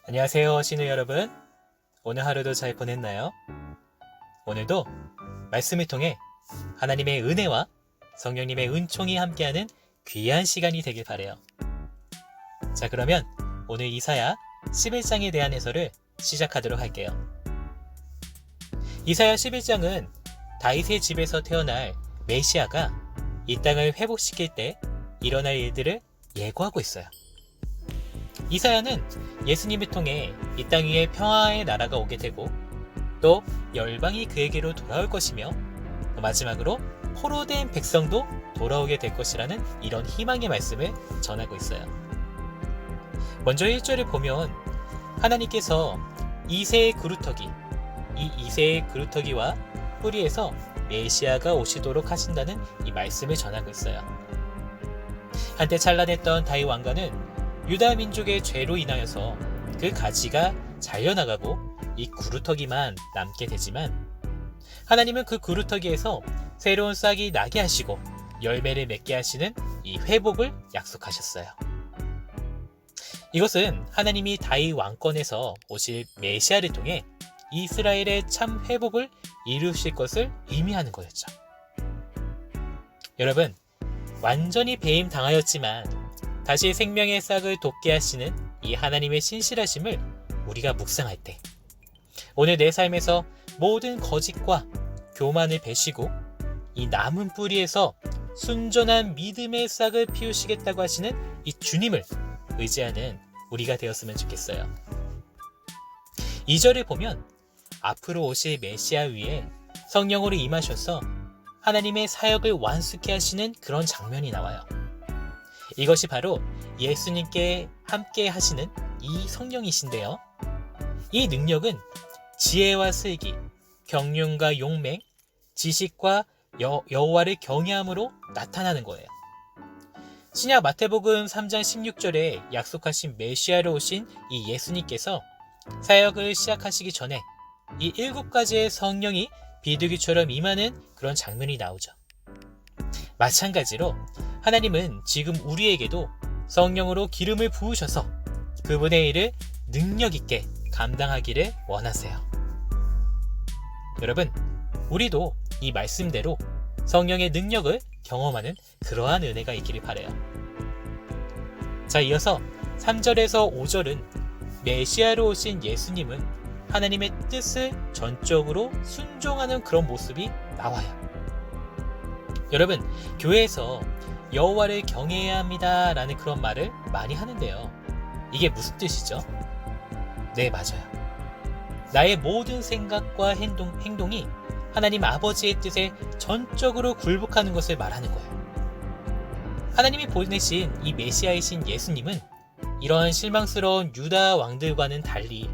안녕하세요, 신우 여러분. 오늘 하루도 잘 보냈나요? 오늘도 말씀을 통해 하나님의 은혜와 성령님의 은총이 함께하는 귀한 시간이 되길 바라요. 자, 그러면 오늘 이사야 11장에 대한 해설을 시작하도록 할게요. 이사야 11장은 다윗의 집에서 태어날 메시아가 이 땅을 회복시킬 때 일어날 일들을 예고하고 있어요. 이사야는 예수님을 통해 이 땅 위에 평화의 나라가 오게 되고 또 열방이 그에게로 돌아올 것이며 마지막으로 포로된 백성도 돌아오게 될 것이라는 이런 희망의 말씀을 전하고 있어요. 먼저 1절을 보면 하나님께서 이새의 그루터기, 이 이새의 그루터기와 뿌리에서 메시아가 오시도록 하신다는 이 말씀을 전하고 있어요. 한때 찬란했던 다윗 왕가는 유다 민족의 죄로 인하여서 그 가지가 잘려나가고 이 구루터기만 남게 되지만 하나님은 그 구루터기에서 새로운 싹이 나게 하시고 열매를 맺게 하시는 이 회복을 약속하셨어요. 이것은 하나님이 다윗 왕권에서 오실 메시아를 통해 이스라엘의 참 회복을 이루실 것을 의미하는 거였죠. 여러분, 완전히 배임 당하였지만 다시 생명의 싹을 돋게 하시는 이 하나님의 신실하심을 우리가 묵상할 때 오늘 내 삶에서 모든 거짓과 교만을 베시고 이 남은 뿌리에서 순전한 믿음의 싹을 피우시겠다고 하시는 이 주님을 의지하는 우리가 되었으면 좋겠어요. 2절을 보면 앞으로 오실 메시아 위에 성령으로 임하셔서 하나님의 사역을 완수케 하시는 그런 장면이 나와요. 이것이 바로 예수님께 함께 하시는 이 성령이신데요. 이 능력은 지혜와 슬기, 경륜과 용맹, 지식과 여호와를 경외함으로 나타나는 거예요. 신약 마태복음 3장 16절에 약속하신 메시아로 오신 이 예수님께서 사역을 시작하시기 전에 이 7가지의 성령이 비둘기처럼 임하는 그런 장면이 나오죠. 마찬가지로 하나님은 지금 우리에게도 성령으로 기름을 부으셔서 그분의 일을 능력 있게 감당하기를 원하세요. 여러분, 우리도 이 말씀대로 성령의 능력을 경험하는 그러한 은혜가 있기를 바라요. 자, 이어서 3절에서 5절은 메시아로 오신 예수님은 하나님의 뜻을 전적으로 순종하는 그런 모습이 나와요. 여러분, 교회에서 여호와를 경외해야 합니다 라는 그런 말을 많이 하는데요. 이게 무슨 뜻이죠? 네, 맞아요. 나의 모든 생각과 행동이 하나님 아버지의 뜻에 전적으로 굴복하는 것을 말하는 거예요. 하나님이 보내신 이 메시아이신 예수님은 이러한 실망스러운 유다 왕들과는 달리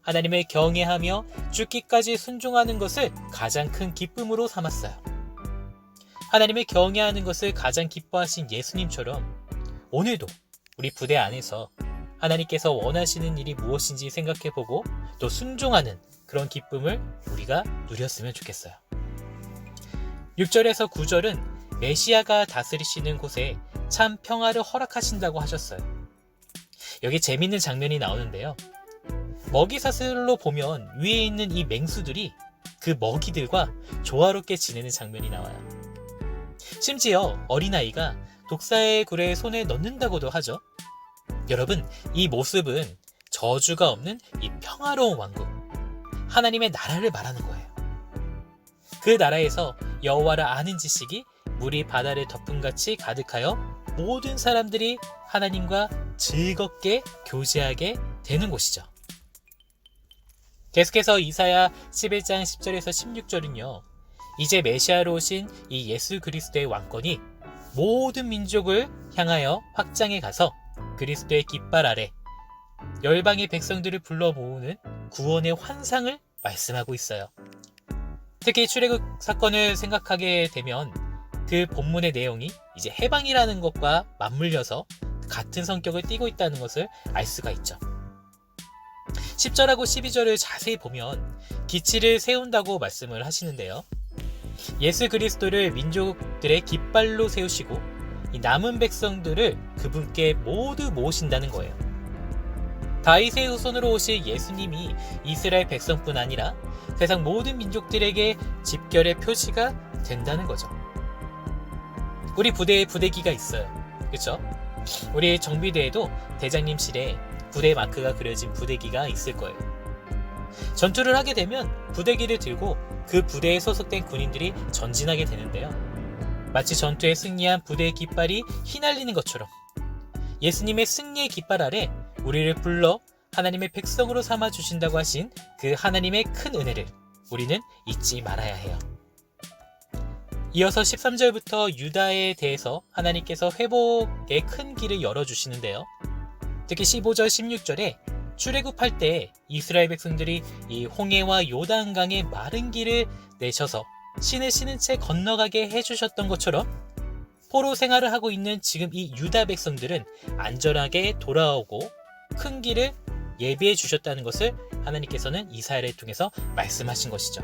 하나님을 경외하며 죽기까지 순종하는 것을 가장 큰 기쁨으로 삼았어요. 하나님을 경외하는 것을 가장 기뻐하신 예수님처럼 오늘도 우리 부대 안에서 하나님께서 원하시는 일이 무엇인지 생각해보고 또 순종하는 그런 기쁨을 우리가 누렸으면 좋겠어요. 6절에서 9절은 메시아가 다스리시는 곳에 참 평화를 허락하신다고 하셨어요. 여기 재밌는 장면이 나오는데요. 먹이사슬로 보면 위에 있는 이 맹수들이 그 먹이들과 조화롭게 지내는 장면이 나와요. 심지어 어린아이가 독사의 굴에 손을 넣는다고도 하죠. 여러분, 이 모습은 저주가 없는 이 평화로운 왕국, 하나님의 나라를 말하는 거예요. 그 나라에서 여호와를 아는 지식이 물이 바다를 덮음같이 가득하여 모든 사람들이 하나님과 즐겁게 교제하게 되는 곳이죠. 계속해서 이사야 11장 10절에서 16절은요. 이제 메시아로 오신 이 예수 그리스도의 왕권이 모든 민족을 향하여 확장해 가서 그리스도의 깃발 아래 열방의 백성들을 불러 모으는 구원의 환상을 말씀하고 있어요. 특히 출애굽 사건을 생각하게 되면 그 본문의 내용이 이제 해방이라는 것과 맞물려서 같은 성격을 띠고 있다는 것을 알 수가 있죠. 10절하고 12절을 자세히 보면 기치를 세운다고 말씀을 하시는데요. 예수 그리스도를 민족들의 깃발로 세우시고 이 남은 백성들을 그분께 모두 모으신다는 거예요. 다윗의 후손으로 오실 예수님이 이스라엘 백성뿐 아니라 세상 모든 민족들에게 집결의 표시가 된다는 거죠. 우리 부대에 부대기가 있어요. 그렇죠? 우리 정비대에도 대장님실에 부대 마크가 그려진 부대기가 있을 거예요. 전투를 하게 되면 부대기를 들고 그 부대에 소속된 군인들이 전진하게 되는데요. 마치 전투에 승리한 부대의 깃발이 휘날리는 것처럼 예수님의 승리의 깃발 아래 우리를 불러 하나님의 백성으로 삼아 주신다고 하신 그 하나님의 큰 은혜를 우리는 잊지 말아야 해요. 이어서 13절부터 유다에 대해서 하나님께서 회복의 큰 길을 열어주시는데요. 특히 15절, 16절에 출애굽할 때 이스라엘 백성들이 이 홍해와 요단강의 마른 길을 내셔서 신을 신은 채 건너가게 해주셨던 것처럼 포로 생활을 하고 있는 지금 이 유다 백성들은 안전하게 돌아오고 큰 길을 예비해 주셨다는 것을 하나님께서는 이사야를 통해서 말씀하신 것이죠.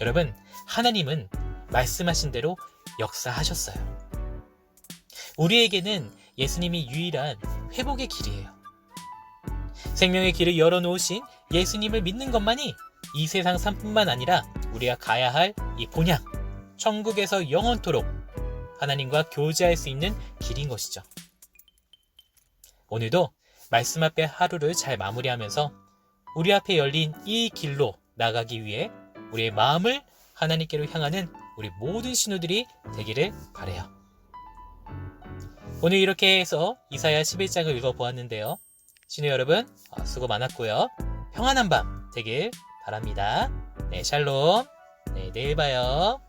여러분, 하나님은 말씀하신 대로 역사하셨어요. 우리에게는 예수님이 유일한 회복의 길이에요. 생명의 길을 열어놓으신 예수님을 믿는 것만이 이 세상 삶뿐만 아니라 우리가 가야 할 이 본향, 천국에서 영원토록 하나님과 교제할 수 있는 길인 것이죠. 오늘도 말씀 앞에 하루를 잘 마무리하면서 우리 앞에 열린 이 길로 나가기 위해 우리의 마음을 하나님께로 향하는 우리 모든 신우들이 되기를 바라요. 오늘 이렇게 해서 이사야 11장을 읽어보았는데요. 신우 여러분, 수고 많았고요. 평안한 밤 되길 바랍니다. 네, 샬롬. 네, 내일 봐요.